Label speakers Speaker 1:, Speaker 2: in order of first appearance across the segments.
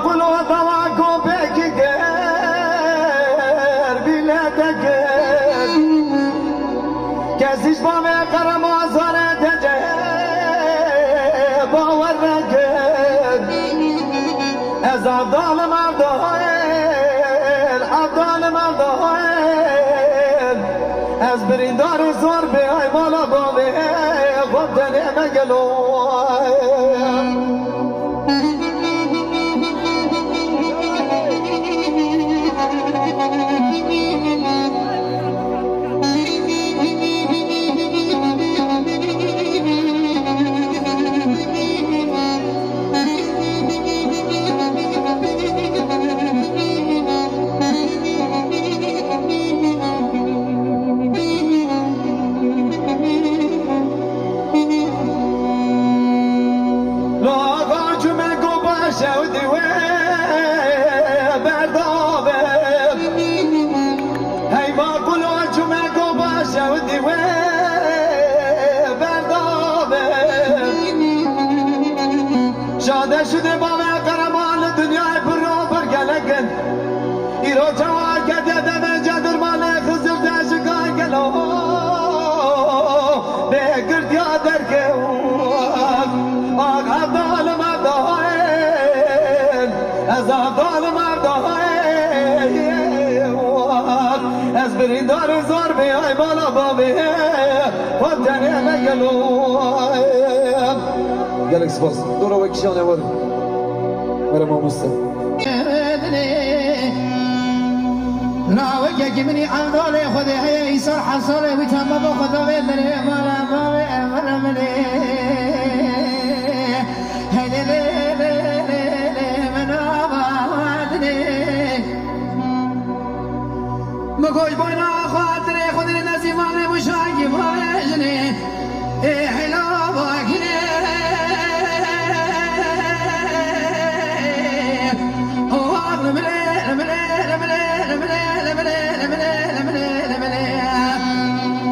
Speaker 1: قلو دواكو بيكي غير بلادك كاسيش بامي قرم وزارة تجيب وورك از عبدال مردهيل عبدال مردهيل از بريندار زور بهاي مالا بامي خبتني مقلو شودي وبردابه هی با قلو جمعه با شودی وبردابه شاده شده با قرمان دنیای برو برگلگن ایرو جوا گده دمه جدر مال خزر دشگاه گلو بگرد یادر که آگ عبدال مردهای از عبدال مردهای از بریندار زور بیای بالا بابی خود تنه نگلو گلک سپاس دورو بکشانه وارد برای ما مستم ناوی که منی عمدال خودی هی ایسار حصاله وی تمام خدا بیدنی مالا بابی امرا منی مگوش باینا خاطر خودی نزیمانه مشاکی باجنی حلا باکنی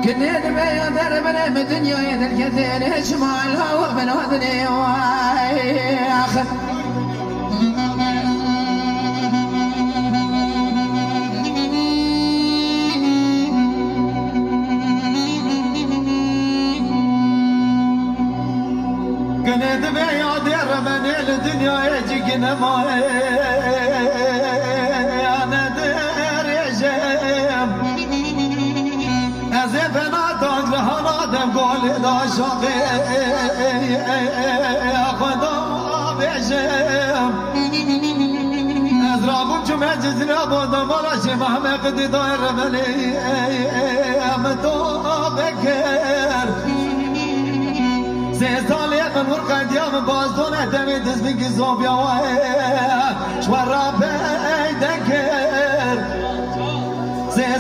Speaker 1: كنيت بيضر من الدنيا يدركتين شمالها وبنودني واخر كنيت بيضر من الدنيا يجينا ماي انا درجم ازفنا تاج هنادم قول دا شاقي خدا بيجم ازرابو جمع جزنا بودم ولا شمع مقدي داير ملي امتو بكر سالي من ورقة ديام بازدون اهتمي دزبك زوب يا وايه شورا بيدكر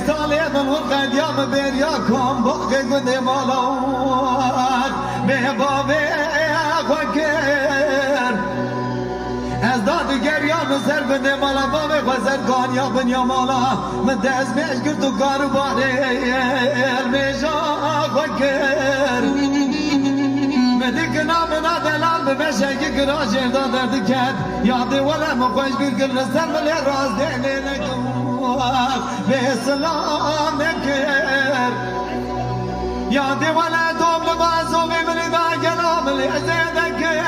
Speaker 1: سالي من ورقة ديام بيرياكم بقي قدي مالوك بيبابي اخوكر ازداد گریان سر قدي مالا بابي خزر قان يا بن يا مالا من دز بيش قرتو قارو باري الميجا اخوكر مديكنا من دلال بمشاكي كراجي دادر دكات يعطي ولا مخوش بالكل نسلم اللي راس ديني لكوار بسلام نكر يعطي ولا دوم لمعزومي من ذا كلام اللي ازيدكر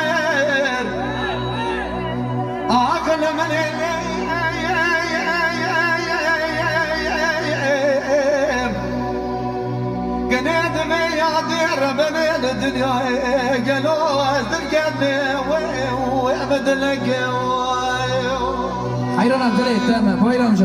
Speaker 1: اكل من قنيت ميادي ربنا الدنيا قالوا ازدرقني وابد لك
Speaker 2: حيران عبد الله تمام ويران